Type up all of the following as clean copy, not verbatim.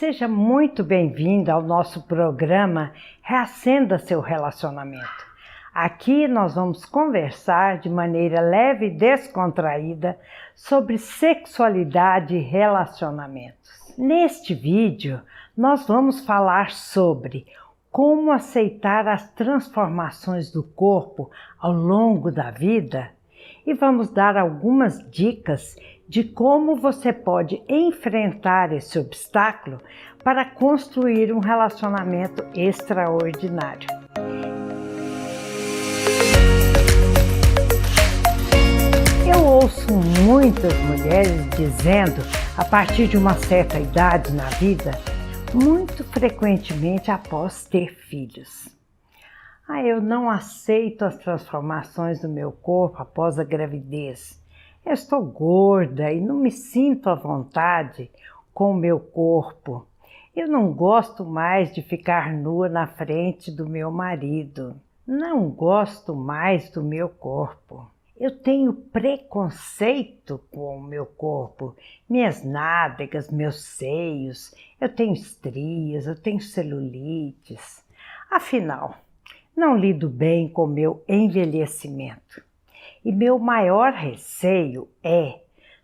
Seja muito bem-vindo ao nosso programa Reacenda Seu Relacionamento. Aqui nós vamos conversar de maneira leve e descontraída sobre sexualidade e relacionamentos. Neste vídeo, nós vamos falar sobre como aceitar as transformações do corpo ao longo da vida e vamos dar algumas dicas de como você pode enfrentar esse obstáculo para construir um relacionamento extraordinário. Eu ouço muitas mulheres dizendo, a partir de uma certa idade na vida, muito frequentemente após ter filhos: eu não aceito as transformações do meu corpo após a gravidez. Eu estou gorda e não me sinto à vontade com o meu corpo. Eu não gosto mais de ficar nua na frente do meu marido. Não gosto mais do meu corpo. Eu tenho preconceito com o meu corpo, minhas nádegas, meus seios. Eu tenho estrias, eu tenho celulites. Afinal, não lido bem com o meu envelhecimento. E meu maior receio é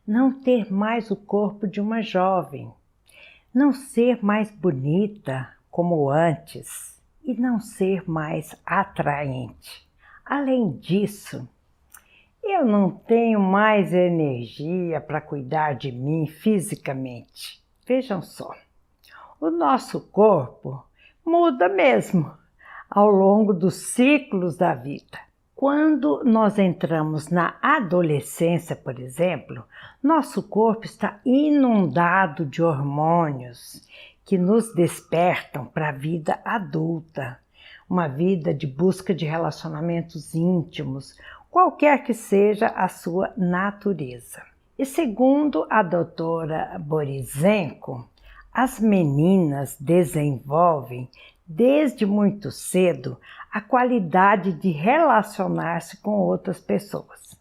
não ter mais o corpo de uma jovem, não ser mais bonita como antes e não ser mais atraente. Além disso, eu não tenho mais energia para cuidar de mim fisicamente. Vejam só, o nosso corpo muda mesmo ao longo dos ciclos da vida. Quando nós entramos na adolescência, por exemplo, nosso corpo está inundado de hormônios que nos despertam para a vida adulta, uma vida de busca de relacionamentos íntimos, qualquer que seja a sua natureza. E segundo a doutora Borisenko, as meninas desenvolvem desde muito cedo a qualidade de relacionar-se com outras pessoas.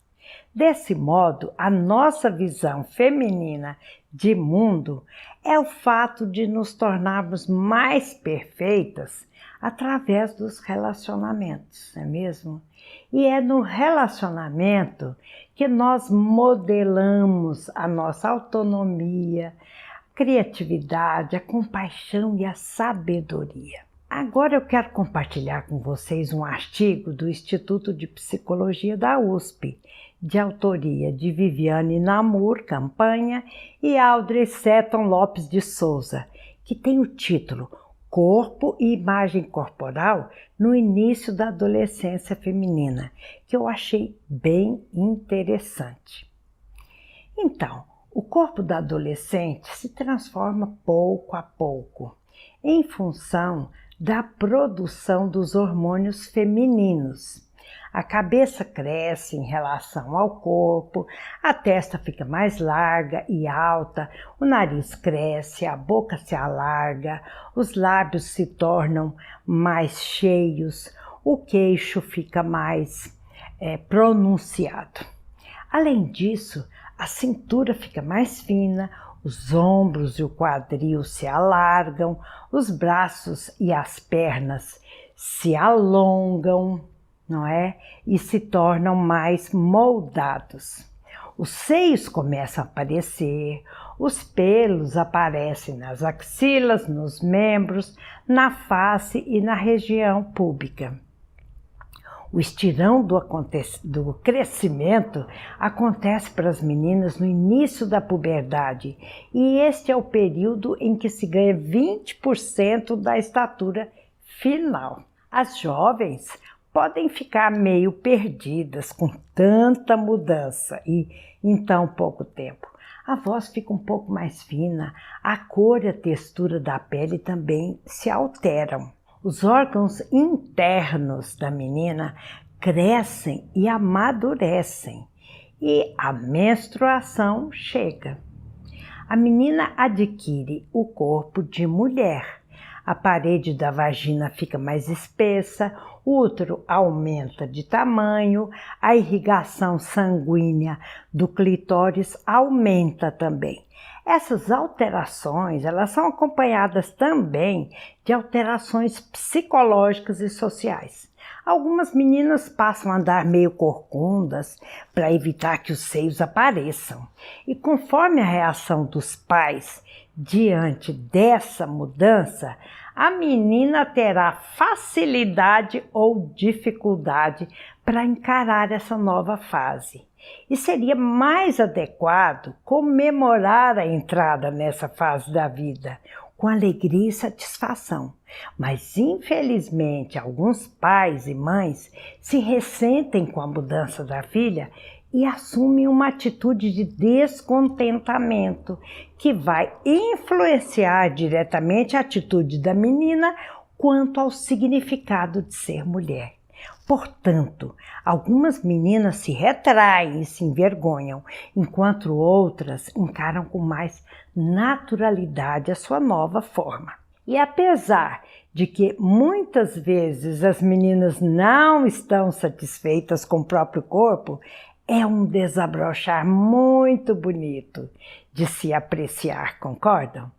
Desse modo, a nossa visão feminina de mundo é o fato de nos tornarmos mais perfeitas através dos relacionamentos, não é mesmo? E é no relacionamento que nós modelamos a nossa autonomia, a criatividade, a compaixão e a sabedoria. Agora eu quero compartilhar com vocês um artigo do Instituto de Psicologia da USP, de autoria de Viviane Namur Campanha e Audrey Seton Lopes de Souza, que tem o título Corpo e Imagem Corporal no Início da Adolescência Feminina, que eu achei bem interessante. Então, o corpo da adolescente se transforma pouco a pouco, em função da produção dos hormônios femininos. A cabeça cresce em relação ao corpo, a testa fica mais larga e alta, o nariz cresce, a boca se alarga, os lábios se tornam mais cheios, o queixo fica mais pronunciado. Além disso, a cintura fica mais fina, os ombros e o quadril se alargam, os braços e as pernas se alongam, não é? E se tornam mais moldados. Os seios começam a aparecer, os pelos aparecem nas axilas, nos membros, na face e na região púbica. O estirão do crescimento acontece para as meninas no início da puberdade e este é o período em que se ganha 20% da estatura final. As jovens podem ficar meio perdidas com tanta mudança e em tão pouco tempo. A voz fica um pouco mais fina, a cor e a textura da pele também se alteram. Os órgãos internos da menina crescem e amadurecem e a menstruação chega. A menina adquire o corpo de mulher. A parede da vagina fica mais espessa, o útero aumenta de tamanho, a irrigação sanguínea do clitóris aumenta também. Essas alterações, elas são acompanhadas também de alterações psicológicas e sociais. Algumas meninas passam a andar meio corcundas para evitar que os seios apareçam. E conforme a reação dos pais diante dessa mudança, a menina terá facilidade ou dificuldade para encarar essa nova fase. E seria mais adequado comemorar a entrada nessa fase da vida, com alegria e satisfação. Mas, infelizmente, alguns pais e mães se ressentem com a mudança da filha e assumem uma atitude de descontentamento, que vai influenciar diretamente a atitude da menina quanto ao significado de ser mulher. Portanto, algumas meninas se retraem e se envergonham, enquanto outras encaram com mais naturalidade a sua nova forma. E apesar de que muitas vezes as meninas não estão satisfeitas com o próprio corpo, é um desabrochar muito bonito de se apreciar, concordam?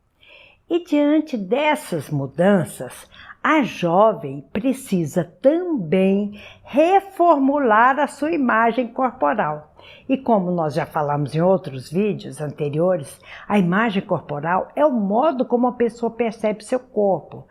E diante dessas mudanças, a jovem precisa também reformular a sua imagem corporal. E como nós já falamos em outros vídeos anteriores, a imagem corporal é o modo como a pessoa percebe seu corpo,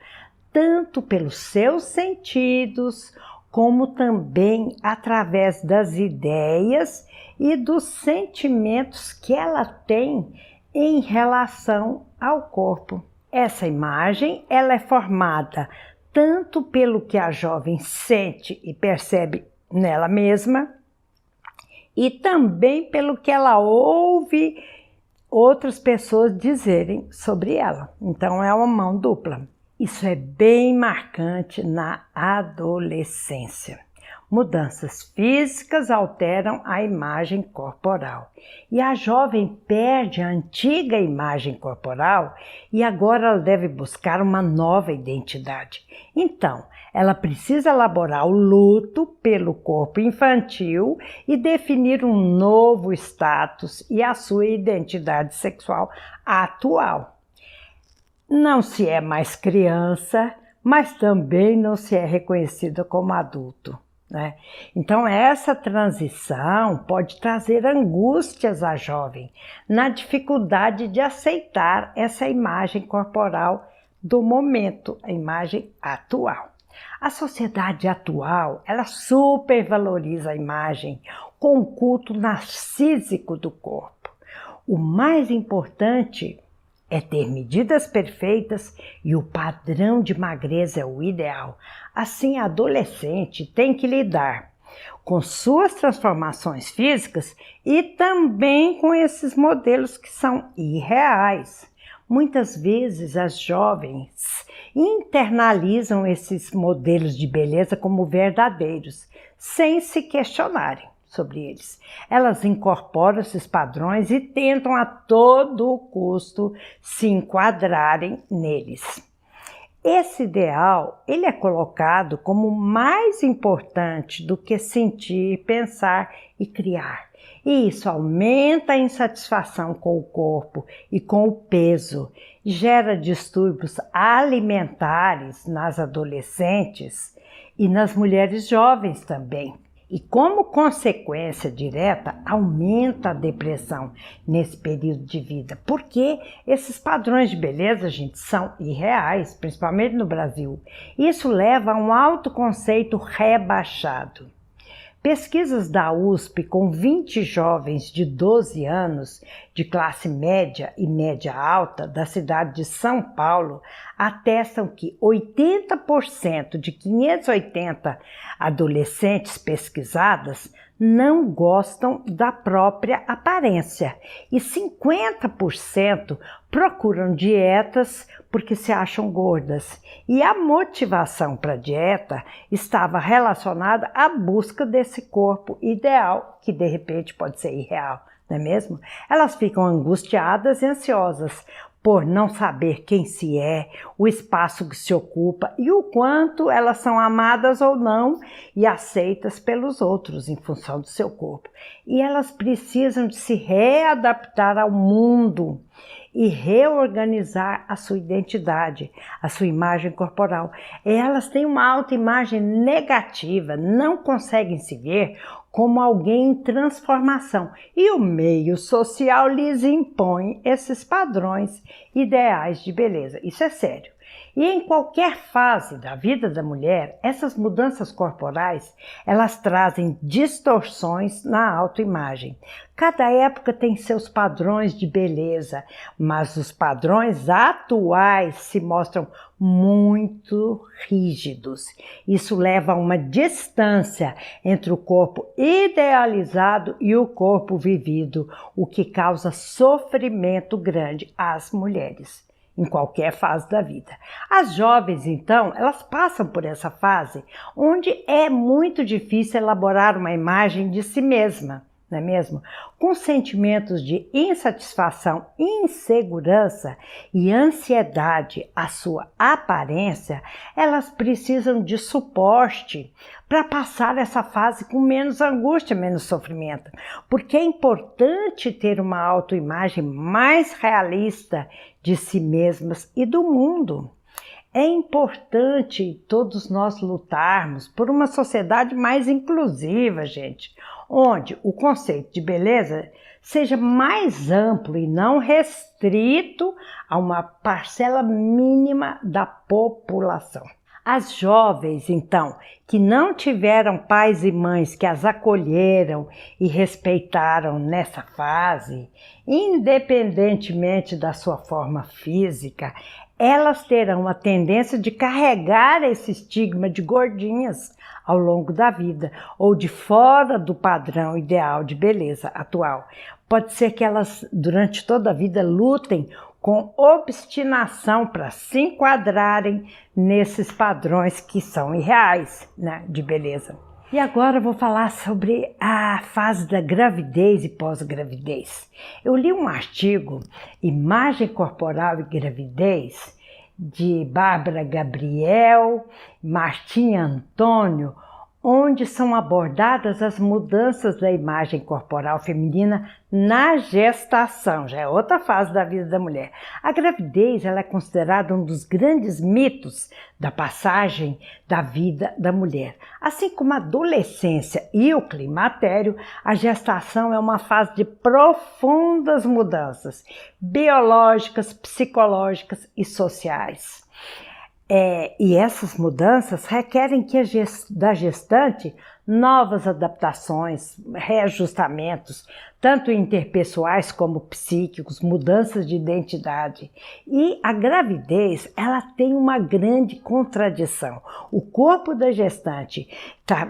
tanto pelos seus sentidos, como também através das ideias e dos sentimentos que ela tem em relação ao corpo. Essa imagem ela é formada tanto pelo que a jovem sente e percebe nela mesma, e também pelo que ela ouve outras pessoas dizerem sobre ela. Então é uma mão dupla. Isso é bem marcante na adolescência. Mudanças físicas alteram a imagem corporal. E a jovem perde a antiga imagem corporal e agora ela deve buscar uma nova identidade. Então, ela precisa elaborar o luto pelo corpo infantil e definir um novo status e a sua identidade sexual atual. Não se é mais criança, mas também não se é reconhecida como adulto, né? Então essa transição pode trazer angústias à jovem, na dificuldade de aceitar essa imagem corporal do momento, a imagem atual. A sociedade atual, ela supervaloriza a imagem com o culto narcísico do corpo. O mais importante é ter medidas perfeitas e o padrão de magreza é o ideal. Assim, a adolescente tem que lidar com suas transformações físicas e também com esses modelos que são irreais. Muitas vezes as jovens internalizam esses modelos de beleza como verdadeiros, sem se questionarem sobre eles. Elas incorporam esses padrões e tentam a todo custo se enquadrarem neles. Esse ideal, ele é colocado como mais importante do que sentir, pensar e criar. E isso aumenta a insatisfação com o corpo e com o peso, gera distúrbios alimentares nas adolescentes e nas mulheres jovens também. E como consequência direta, aumenta a depressão nesse período de vida, porque esses padrões de beleza, gente, são irreais, principalmente no Brasil. Isso leva a um autoconceito rebaixado. Pesquisas da USP com 20 jovens de 12 anos, de classe média e média alta, da cidade de São Paulo, atestam que 80% de 580 adolescentes pesquisadas não gostam da própria aparência e 50% procuram dietas porque se acham gordas. E a motivação para a dieta estava relacionada à busca desse corpo ideal, que de repente pode ser irreal, não é mesmo? Elas ficam angustiadas e ansiosas, por não saber quem se é, o espaço que se ocupa e o quanto elas são amadas ou não e aceitas pelos outros em função do seu corpo. E elas precisam de se readaptar ao mundo e reorganizar a sua identidade, a sua imagem corporal. Elas têm uma autoimagem negativa, não conseguem se ver como alguém em transformação. E o meio social lhes impõe esses padrões ideais de beleza. Isso é sério. E em qualquer fase da vida da mulher, essas mudanças corporais, elas trazem distorções na autoimagem. Cada época tem seus padrões de beleza, mas os padrões atuais se mostram muito rígidos. Isso leva a uma distância entre o corpo idealizado e o corpo vivido, o que causa sofrimento grande às mulheres em qualquer fase da vida. As jovens, então, elas passam por essa fase onde é muito difícil elaborar uma imagem de si mesma, não é mesmo? Com sentimentos de insatisfação, insegurança e ansiedade à sua aparência, elas precisam de suporte para passar essa fase com menos angústia, menos sofrimento. Porque é importante ter uma autoimagem mais realista de si mesmas e do mundo. É importante todos nós lutarmos por uma sociedade mais inclusiva, gente, onde o conceito de beleza seja mais amplo e não restrito a uma parcela mínima da população. As jovens, então, que não tiveram pais e mães que as acolheram e respeitaram nessa fase, independentemente da sua forma física, elas terão a tendência de carregar esse estigma de gordinhas ao longo da vida, ou de fora do padrão ideal de beleza atual. Pode ser que elas, durante toda a vida, lutem com obstinação para se enquadrarem nesses padrões que são irreais, né, de beleza. E agora eu vou falar sobre a fase da gravidez e pós-gravidez. Eu li um artigo, Imagem Corporal e Gravidez, de Bárbara Gabriel, Martim Antônio, onde são abordadas as mudanças da imagem corporal feminina na gestação, já é outra fase da vida da mulher. A gravidez ela é considerada um dos grandes mitos da passagem da vida da mulher. Assim como a adolescência e o climatério, a gestação é uma fase de profundas mudanças biológicas, psicológicas e sociais. E essas mudanças requerem que da gestante novas adaptações, reajustamentos, tanto interpessoais como psíquicos, mudanças de identidade. E a gravidez, ela tem uma grande contradição. O corpo da gestante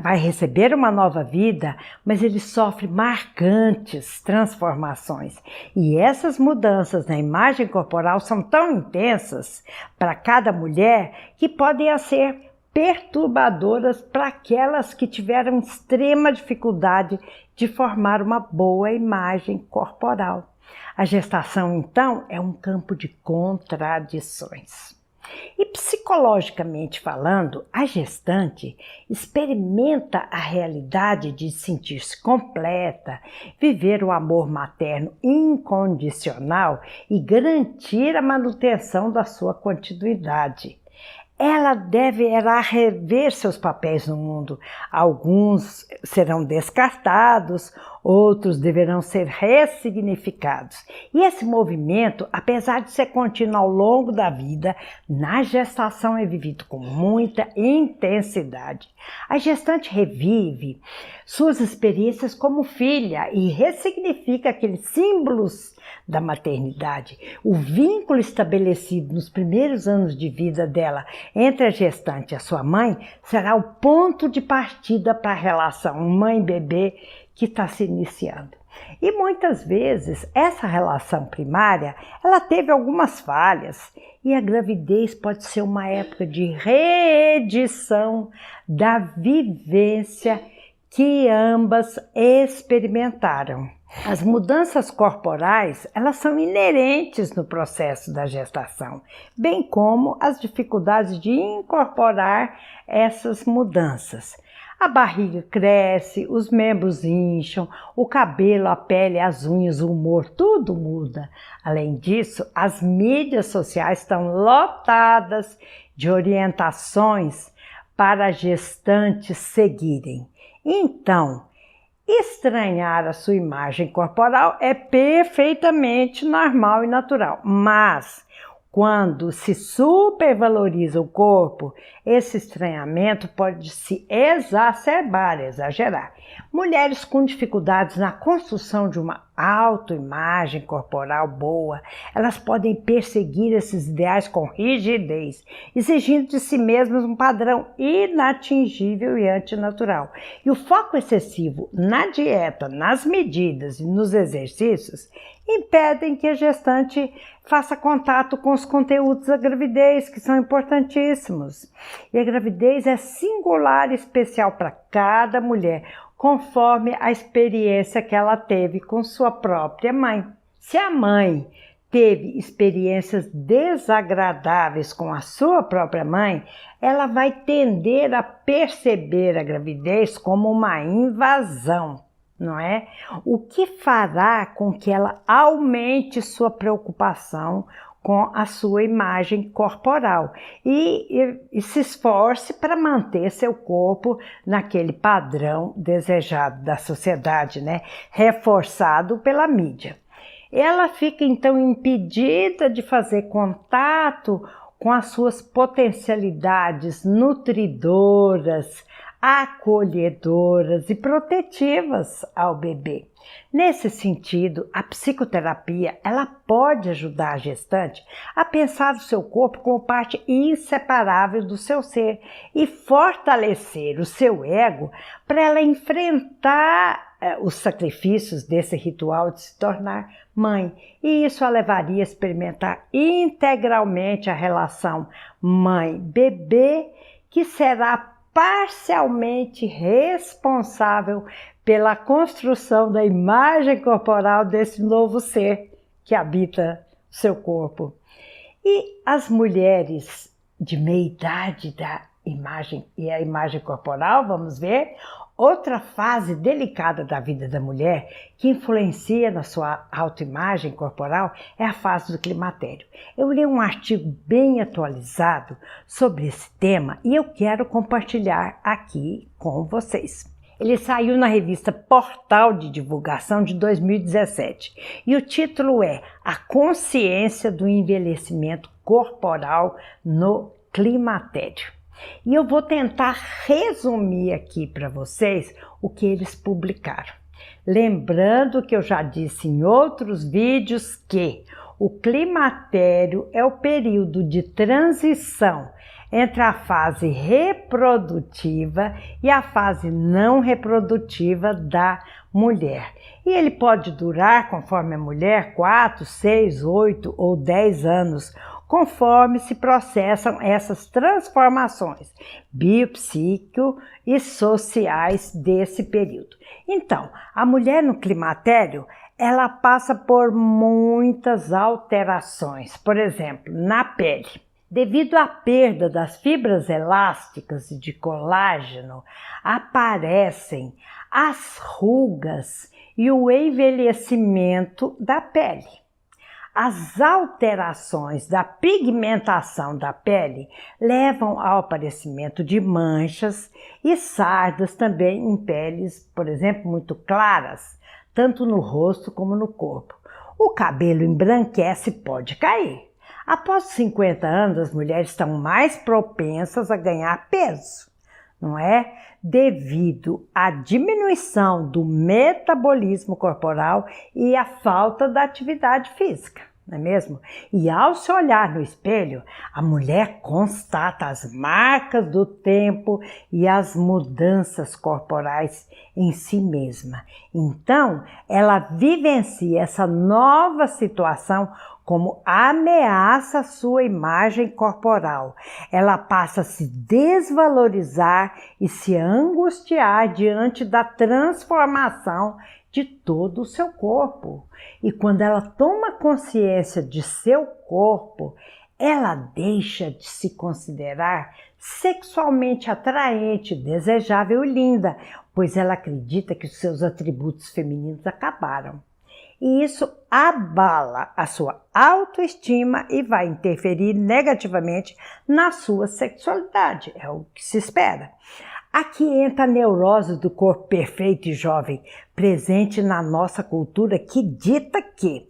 vai receber uma nova vida, mas ele sofre marcantes transformações. E essas mudanças na imagem corporal são tão intensas para cada mulher que podem ser perturbadoras para aquelas que tiveram extrema dificuldade de formar uma boa imagem corporal. A gestação, então, é um campo de contradições. E psicologicamente falando, a gestante experimenta a realidade de sentir-se completa, viver o amor materno incondicional e garantir a manutenção da sua continuidade. Ela deverá rever seus papéis no mundo. Alguns serão descartados, outros deverão ser ressignificados. E esse movimento, apesar de ser contínuo ao longo da vida, na gestação é vivido com muita intensidade. A gestante revive suas experiências como filha e ressignifica aqueles símbolos da maternidade. O vínculo estabelecido nos primeiros anos de vida dela entre a gestante e a sua mãe será o ponto de partida para a relação mãe-bebê que está se iniciando. E muitas vezes essa relação primária, ela teve algumas falhas e a gravidez pode ser uma época de reedição da vivência que ambas experimentaram. As mudanças corporais, elas são inerentes no processo da gestação, bem como as dificuldades de incorporar essas mudanças. A barriga cresce, os membros incham, o cabelo, a pele, as unhas, o humor, tudo muda. Além disso, as mídias sociais estão lotadas de orientações para gestantes seguirem. Então, estranhar a sua imagem corporal é perfeitamente normal e natural, mas quando se supervaloriza o corpo, esse estranhamento pode se exacerbar, exagerar. Mulheres com dificuldades na construção de uma autoimagem corporal boa, elas podem perseguir esses ideais com rigidez, exigindo de si mesmas um padrão inatingível e antinatural. E o foco excessivo na dieta, nas medidas e nos exercícios impedem que a gestante faça contato com os conteúdos da gravidez, que são importantíssimos. E a gravidez é singular e especial para cada mulher, conforme a experiência que ela teve com sua própria mãe. Se a mãe teve experiências desagradáveis com a sua própria mãe, ela vai tender a perceber a gravidez como uma invasão, não é? O que fará com que ela aumente sua preocupação com a sua imagem corporal e se esforce para manter seu corpo naquele padrão desejado da sociedade, né? Reforçado pela mídia. Ela fica então impedida de fazer contato com as suas potencialidades nutridoras, acolhedoras e protetivas ao bebê. Nesse sentido, a psicoterapia ela pode ajudar a gestante a pensar o seu corpo como parte inseparável do seu ser e fortalecer o seu ego para ela enfrentar os sacrifícios desse ritual de se tornar mãe. E isso a levaria a experimentar integralmente a relação mãe-bebê, que será parcialmente responsável pela construção da imagem corporal desse novo ser que habita o seu corpo. E as mulheres de meia idade da imagem e a imagem corporal, vamos ver, outra fase delicada da vida da mulher que influencia na sua autoimagem corporal é a fase do climatério. Eu li um artigo bem atualizado sobre esse tema e eu quero compartilhar aqui com vocês. Ele saiu na revista Portal de Divulgação de 2017 e o título é A Consciência do Envelhecimento Corporal no Climatério. E eu vou tentar resumir aqui para vocês o que eles publicaram. Lembrando que eu já disse em outros vídeos que o climatério é o período de transição entre a fase reprodutiva e a fase não reprodutiva da mulher. E ele pode durar, conforme a mulher, 4, 6, 8 ou 10 anos, conforme se processam essas transformações biopsíquico e sociais desse período. Então, a mulher no climatério, ela passa por muitas alterações, por exemplo, na pele. Devido à perda das fibras elásticas e de colágeno, aparecem as rugas e o envelhecimento da pele. As alterações da pigmentação da pele levam ao aparecimento de manchas e sardas também em peles, por exemplo, muito claras, tanto no rosto como no corpo. O cabelo embranquece e pode cair. Após 50 anos, as mulheres estão mais propensas a ganhar peso, não é? Devido à diminuição do metabolismo corporal e à falta da atividade física, não é mesmo? E ao se olhar no espelho, a mulher constata as marcas do tempo e as mudanças corporais em si mesma. Então, ela vivencia essa nova situação como ameaça à sua imagem corporal. Ela passa a se desvalorizar e se angustiar diante da transformação de todo o seu corpo. E quando ela toma consciência de seu corpo, ela deixa de se considerar sexualmente atraente, desejável e linda, pois ela acredita que os seus atributos femininos acabaram. E isso abala a sua autoestima e vai interferir negativamente na sua sexualidade, é o que se espera. Aqui entra a neurose do corpo perfeito e jovem, presente na nossa cultura, que dita que,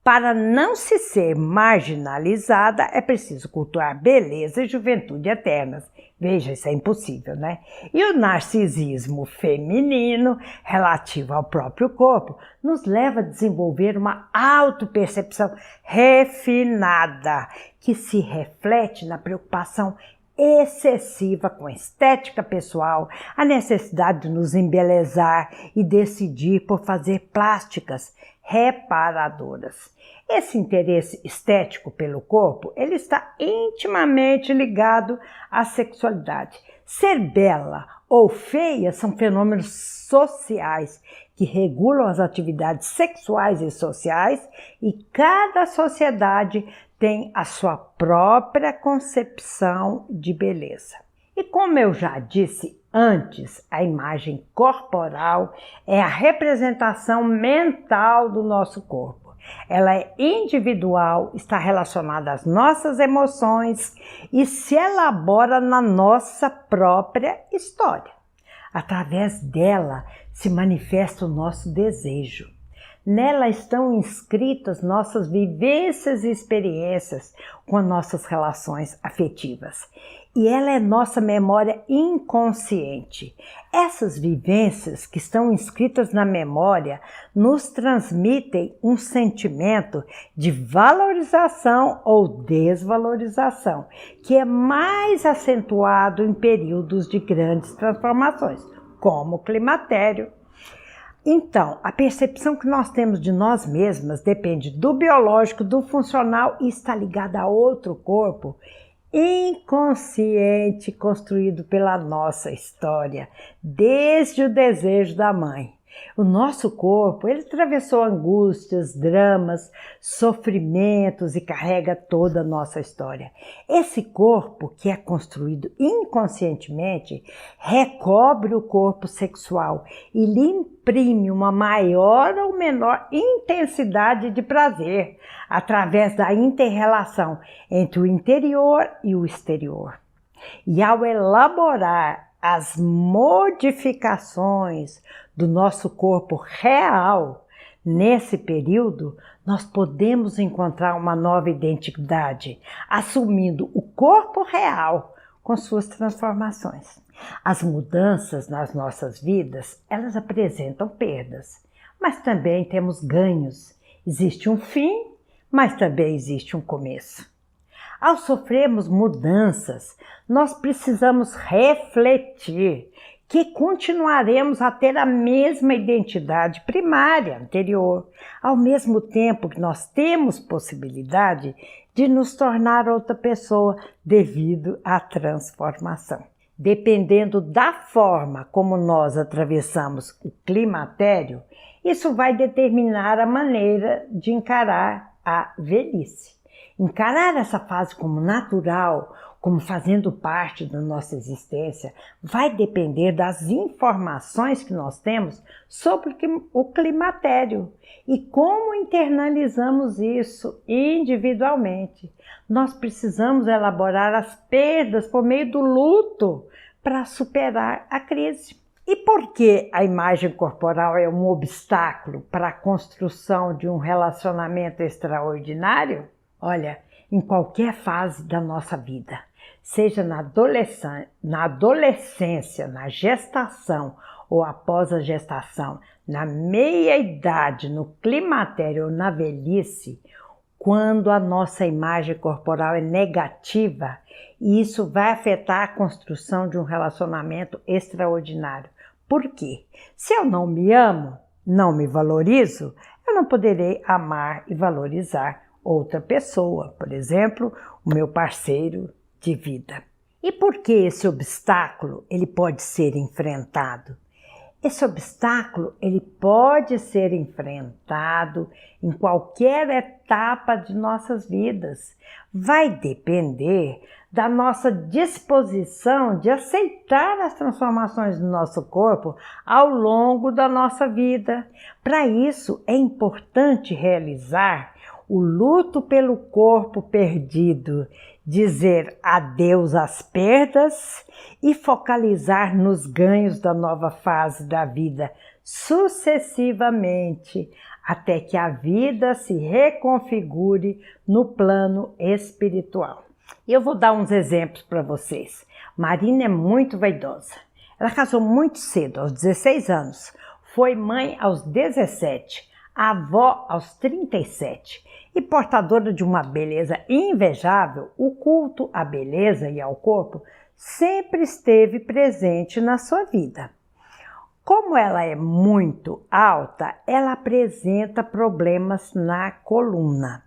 para não se ser marginalizada, é preciso cultuar beleza e juventude eternas. Veja, isso é impossível, né? E o narcisismo feminino, relativo ao próprio corpo, nos leva a desenvolver uma autopercepção refinada, que se reflete na preocupação excessiva com a estética pessoal, a necessidade de nos embelezar e decidir por fazer plásticas reparadoras. Esse interesse estético pelo corpo, ele está intimamente ligado à sexualidade. Ser bela ou feia são fenômenos sociais que regulam as atividades sexuais e sociais, e cada sociedade tem a sua própria concepção de beleza. E como eu já disse antes, a imagem corporal é a representação mental do nosso corpo. Ela é individual, está relacionada às nossas emoções e se elabora na nossa própria história. Através dela se manifesta o nosso desejo. Nela estão inscritas nossas vivências e experiências com nossas relações afetivas. E ela é nossa memória inconsciente. Essas vivências que estão inscritas na memória nos transmitem um sentimento de valorização ou desvalorização, que é mais acentuado em períodos de grandes transformações, como o climatério. Então, a percepção que nós temos de nós mesmas depende do biológico, do funcional e está ligada a outro corpo inconsciente construído pela nossa história, desde o desejo da mãe. O nosso corpo, ele atravessou angústias, dramas, sofrimentos e carrega toda a nossa história. Esse corpo, que é construído inconscientemente, recobre o corpo sexual e lhe imprime uma maior ou menor intensidade de prazer através da inter-relação entre o interior e o exterior. E ao elaborar as modificações do nosso corpo real, nesse período, nós podemos encontrar uma nova identidade, assumindo o corpo real com suas transformações. As mudanças nas nossas vidas, elas apresentam perdas, mas também temos ganhos. Existe um fim, mas também existe um começo. Ao sofrermos mudanças, nós precisamos refletir que continuaremos a ter a mesma identidade primária anterior, ao mesmo tempo que nós temos possibilidade de nos tornar outra pessoa devido à transformação. Dependendo da forma como nós atravessamos o climatério, isso vai determinar a maneira de encarar a velhice. Encarar essa fase como natural, como fazendo parte da nossa existência, vai depender das informações que nós temos sobre o climatério e como internalizamos isso individualmente. Nós precisamos elaborar as perdas por meio do luto para superar a crise. E por que a imagem corporal é um obstáculo para a construção de um relacionamento extraordinário? Olha, em qualquer fase da nossa vida, seja na adolescência, na gestação ou após a gestação, na meia-idade, no climatério ou na velhice, quando a nossa imagem corporal é negativa, isso vai afetar a construção de um relacionamento extraordinário. Por quê? Se eu não me amo, não me valorizo, eu não poderei amar e valorizar outra pessoa, por exemplo, o meu parceiro de vida. E por que esse obstáculo ele pode ser enfrentado? Esse obstáculo ele pode ser enfrentado em qualquer etapa de nossas vidas. Vai depender da nossa disposição de aceitar as transformações do nosso corpo ao longo da nossa vida. Para isso, é importante realizar o luto pelo corpo perdido, dizer adeus às perdas e focalizar nos ganhos da nova fase da vida sucessivamente, até que a vida se reconfigure no plano espiritual. E eu vou dar uns exemplos para vocês. Marina é muito vaidosa. Ela casou muito cedo, aos 16 anos. Foi mãe aos 17, avó aos 37. E portadora de uma beleza invejável, o culto à beleza e ao corpo sempre esteve presente na sua vida. Como ela é muito alta, ela apresenta problemas na coluna.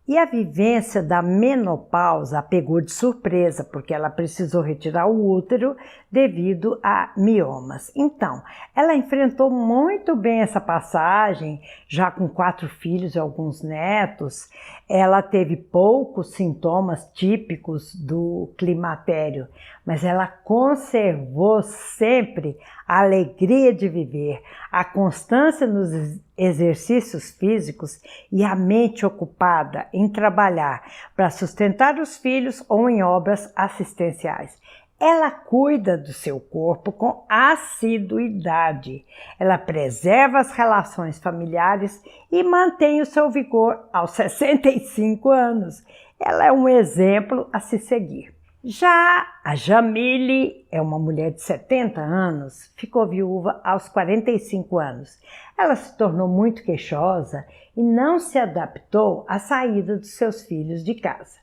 E a vivência da menopausa a pegou de surpresa, porque ela precisou retirar o útero devido a miomas. Então, ela enfrentou muito bem essa passagem, já com 4 filhos e alguns netos. Ela teve poucos sintomas típicos do climatério, mas ela conservou sempre a alegria de viver, a constância nos exercícios físicos e a mente ocupada em trabalhar para sustentar os filhos ou em obras assistenciais. Ela cuida do seu corpo com assiduidade. Ela preserva as relações familiares e mantém o seu vigor aos 65 anos. Ela é um exemplo a se seguir. Já a Jamile é uma mulher de 70 anos, ficou viúva aos 45 anos. Ela se tornou muito queixosa e não se adaptou à saída dos seus filhos de casa.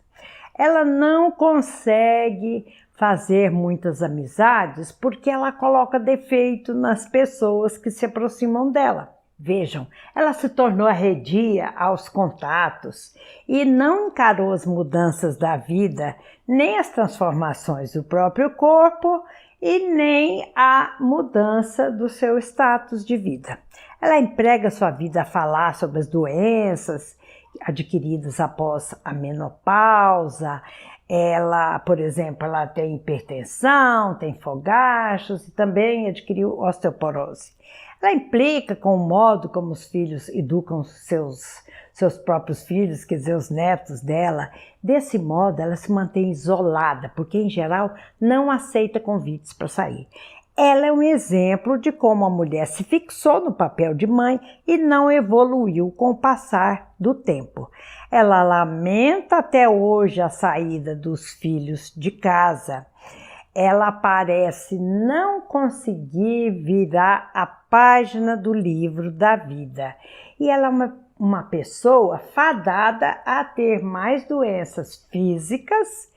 Ela não consegue fazer muitas amizades porque ela coloca defeito nas pessoas que se aproximam dela. Vejam, ela se tornou arredia aos contatos e não encarou as mudanças da vida, nem as transformações do próprio corpo e nem a mudança do seu status de vida. Ela emprega sua vida a falar sobre as doenças adquiridas após a menopausa. Ela, por exemplo, ela tem hipertensão, tem fogachos e também adquiriu osteoporose. Ela implica com o modo como os filhos educam seus próprios filhos, quer dizer, os netos dela. Desse modo, ela se mantém isolada, porque, em geral, não aceita convites para sair. Ela é um exemplo de como a mulher se fixou no papel de mãe e não evoluiu com o passar do tempo. Ela lamenta até hoje a saída dos filhos de casa. Ela parece não conseguir virar a página do livro da vida. E ela é uma pessoa fadada a ter mais doenças físicas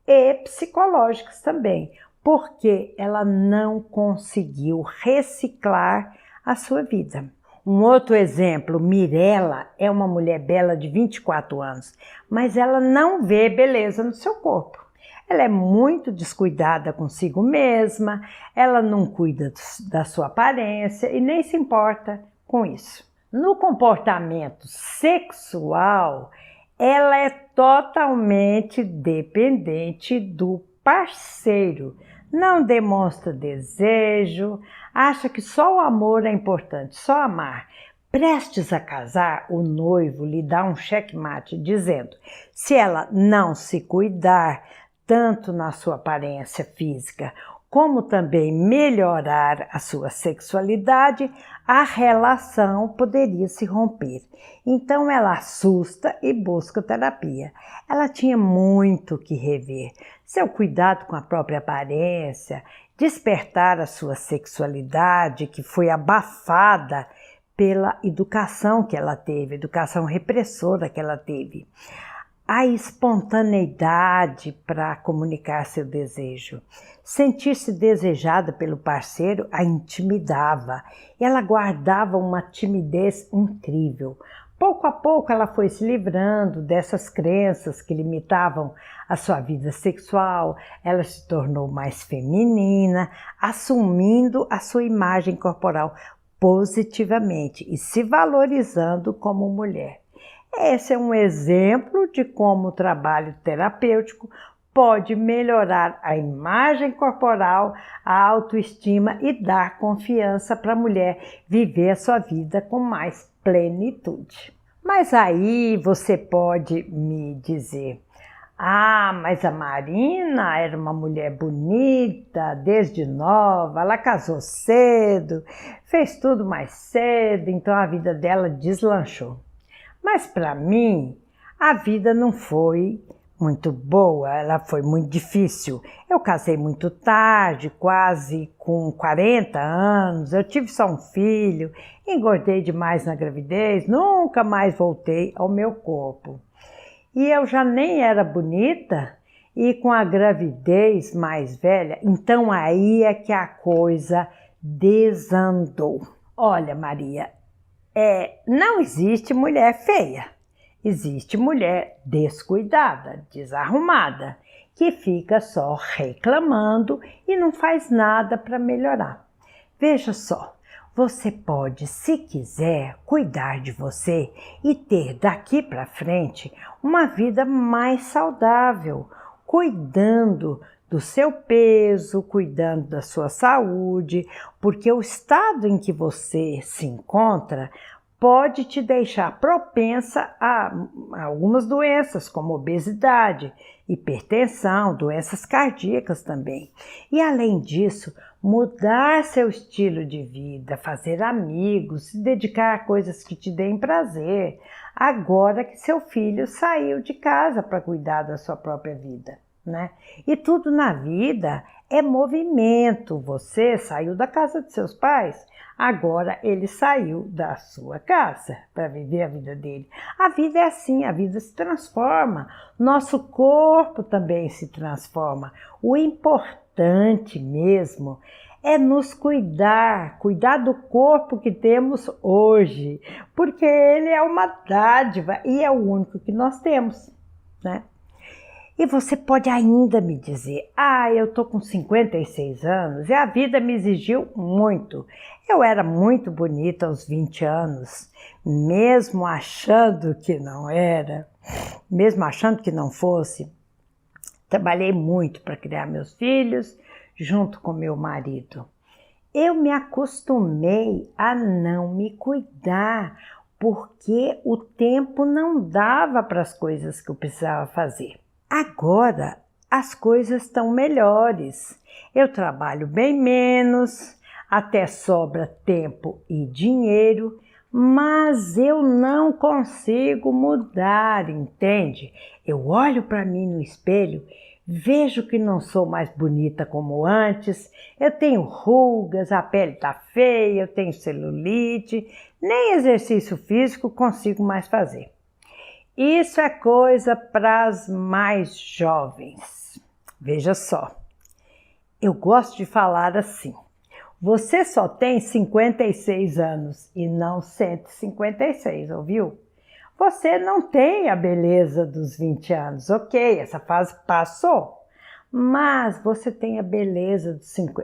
e psicológicas também, porque ela não conseguiu reciclar a sua vida. Um outro exemplo, Mirella é uma mulher bela de 24 anos, mas ela não vê beleza no seu corpo. Ela é muito descuidada consigo mesma, ela não cuida da sua aparência e nem se importa com isso. No comportamento sexual, ela é totalmente dependente do parceiro. Não demonstra desejo, acha que só o amor é importante, só amar. Prestes a casar, o noivo lhe dá um checkmate dizendo: se ela não se cuidar, tanto na sua aparência física, como também melhorar a sua sexualidade, a relação poderia se romper. Então ela assusta e busca terapia. Ela tinha muito que rever. Seu cuidado com a própria aparência, despertar a sua sexualidade, que foi abafada pela educação que ela teve, educação repressora que ela teve. A espontaneidade para comunicar seu desejo. Sentir-se desejada pelo parceiro a intimidava. Ela guardava uma timidez incrível. Pouco a pouco ela foi se livrando dessas crenças que limitavam a sua vida sexual, ela se tornou mais feminina, assumindo a sua imagem corporal positivamente e se valorizando como mulher. Esse é um exemplo de como o trabalho terapêutico pode melhorar a imagem corporal, a autoestima e dar confiança para a mulher viver a sua vida com mais plenitude. Mas aí você pode me dizer: ah, mas a Marina era uma mulher bonita, desde nova, ela casou cedo, fez tudo mais cedo, então a vida dela deslanchou. Mas para mim, a vida não foi muito boa, ela foi muito difícil. Eu casei muito tarde, quase com 40 anos, eu tive só um filho, engordei demais na gravidez, nunca mais voltei ao meu corpo. E eu já nem era bonita, e com a gravidez mais velha, então aí é que a coisa desandou. Olha, Maria, não existe mulher feia. Existe mulher descuidada, desarrumada, que fica só reclamando e não faz nada para melhorar. Veja só, você pode, se quiser, cuidar de você e ter daqui para frente uma vida mais saudável, cuidando do seu peso, cuidando da sua saúde, porque o estado em que você se encontra pode te deixar propensa a algumas doenças, como obesidade, hipertensão, doenças cardíacas também. E além disso, mudar seu estilo de vida, fazer amigos, se dedicar a coisas que te deem prazer, agora que seu filho saiu de casa para cuidar da sua própria vida, né? E tudo na vida é movimento. Você saiu da casa de seus pais, agora ele saiu da sua casa para viver a vida dele. A vida é assim, a vida se transforma, nosso corpo também se transforma. O importante mesmo é nos cuidar do corpo que temos hoje, porque ele é uma dádiva e é o único que nós temos, né? E você pode ainda me dizer: ah, eu tô com 56 anos e a vida me exigiu muito. Eu era muito bonita aos 20 anos, mesmo achando que não era, mesmo achando que não fosse. Trabalhei muito para criar meus filhos, junto com meu marido. Eu me acostumei a não me cuidar, porque o tempo não dava para as coisas que eu precisava fazer. Agora as coisas estão melhores. Eu trabalho bem menos, até sobra tempo e dinheiro, mas eu não consigo mudar, entende? Eu olho para mim no espelho, vejo que não sou mais bonita como antes, eu tenho rugas, a pele está feia, eu tenho celulite, nem exercício físico consigo mais fazer. Isso é coisa para as mais jovens. Veja só, eu gosto de falar assim: você só tem 56 anos e não 156, ouviu? Você não tem a beleza dos 20 anos, ok, essa fase passou. Mas você tem a beleza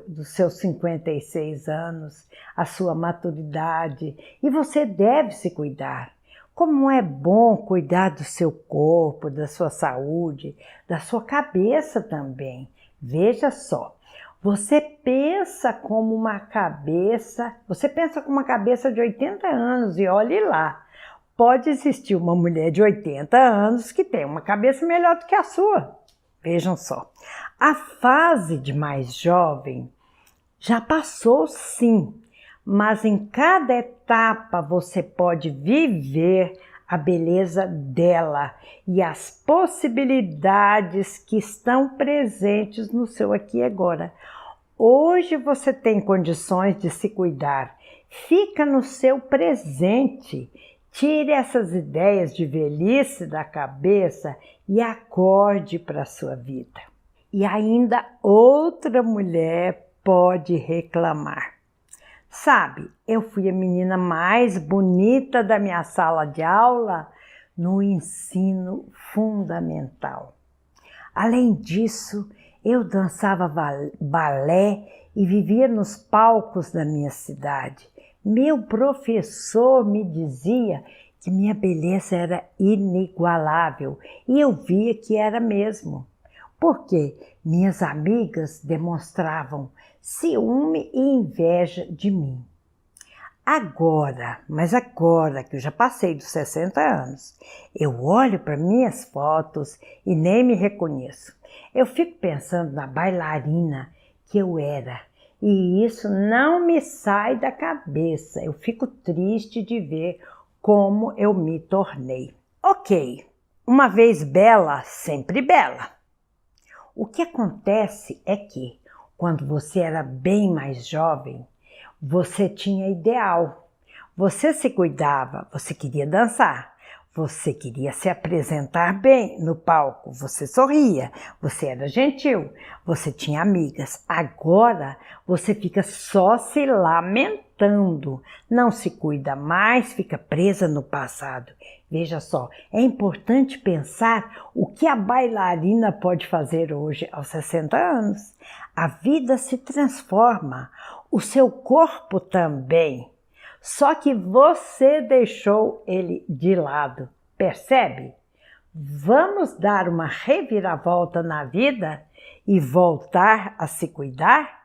dos seus 56 anos, a sua maturidade, e você deve se cuidar. Como é bom cuidar do seu corpo, da sua saúde, da sua cabeça também. Veja só, você pensa com uma cabeça de 80 anos e olhe lá. Pode existir uma mulher de 80 anos que tem uma cabeça melhor do que a sua. Vejam só, a fase de mais jovem já passou sim, mas em cada etapa você pode viver a beleza dela e as possibilidades que estão presentes no seu aqui e agora. Hoje você tem condições de se cuidar. Fica no seu presente. Tire essas ideias de velhice da cabeça e acorde para a sua vida. E ainda outra mulher pode reclamar. Sabe, eu fui a menina mais bonita da minha sala de aula no ensino fundamental. Além disso, eu dançava balé e vivia nos palcos da minha cidade. Meu professor me dizia que minha beleza era inigualável e eu via que era mesmo. Porque minhas amigas demonstravam ciúme e inveja de mim. Mas agora que eu já passei dos 60 anos, eu olho para minhas fotos e nem me reconheço. Eu fico pensando na bailarina que eu era e isso não me sai da cabeça. Eu fico triste de ver como eu me tornei. Ok, uma vez bela, sempre bela. O que acontece é que, quando você era bem mais jovem, você tinha ideal. Você se cuidava, você queria dançar, você queria se apresentar bem no palco, você sorria, você era gentil, você tinha amigas. Agora você fica só se lamentando, não se cuida mais, fica presa no passado. Veja só, é importante pensar o que a bailarina pode fazer hoje aos 60 anos. A vida se transforma, o seu corpo também. Só que você deixou ele de lado, percebe? Vamos dar uma reviravolta na vida e voltar a se cuidar?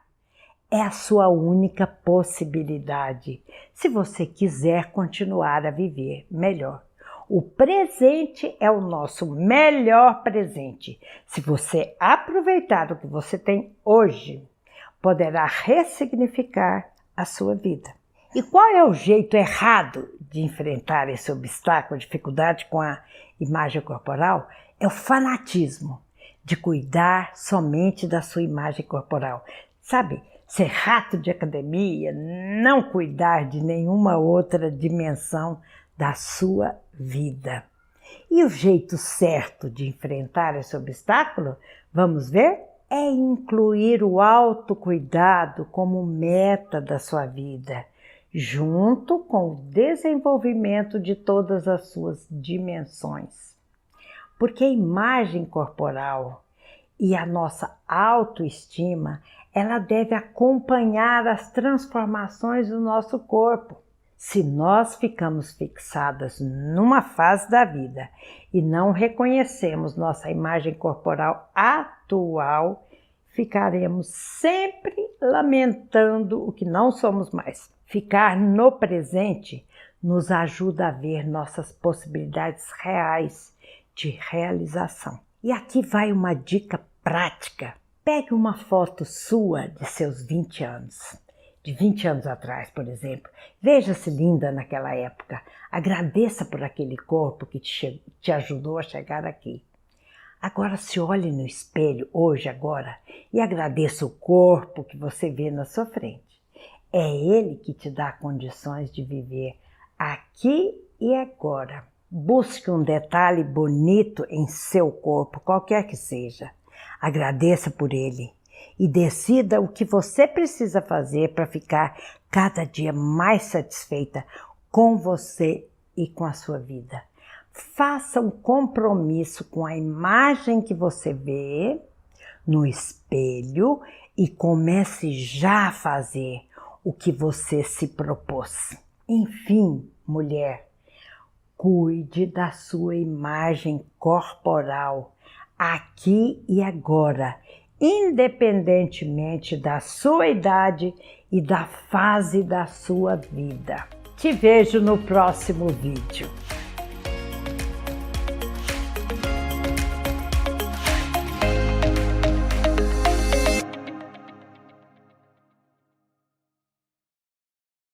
É a sua única possibilidade, se você quiser continuar a viver melhor. O presente é o nosso melhor presente. Se você aproveitar o que você tem hoje, poderá ressignificar a sua vida. E qual é o jeito errado de enfrentar esse obstáculo, dificuldade com a imagem corporal? É o fanatismo de cuidar somente da sua imagem corporal. Sabe, ser rato de academia, não cuidar de nenhuma outra dimensão da sua vida. E o jeito certo de enfrentar esse obstáculo, vamos ver? É incluir o autocuidado como meta da sua vida, junto com o desenvolvimento de todas as suas dimensões. Porque a imagem corporal e a nossa autoestima, ela deve acompanhar as transformações do nosso corpo. Se nós ficamos fixadas numa fase da vida e não reconhecemos nossa imagem corporal atual, ficaremos sempre lamentando o que não somos mais. Ficar no presente nos ajuda a ver nossas possibilidades reais de realização. E aqui vai uma dica prática. Pegue uma foto sua de seus 20 anos. De 20 anos atrás, por exemplo. Veja-se linda naquela época. Agradeça por aquele corpo que te ajudou a chegar aqui. Agora se olhe no espelho, hoje, agora, e agradeça o corpo que você vê na sua frente. É ele que te dá condições de viver aqui e agora. Busque um detalhe bonito em seu corpo, qualquer que seja. Agradeça por ele. E decida o que você precisa fazer para ficar cada dia mais satisfeita com você e com a sua vida. Faça um compromisso com a imagem que você vê no espelho e comece já a fazer o que você se propôs. Enfim, mulher, cuide da sua imagem corporal aqui e agora, independentemente da sua idade e da fase da sua vida. Te vejo no próximo vídeo.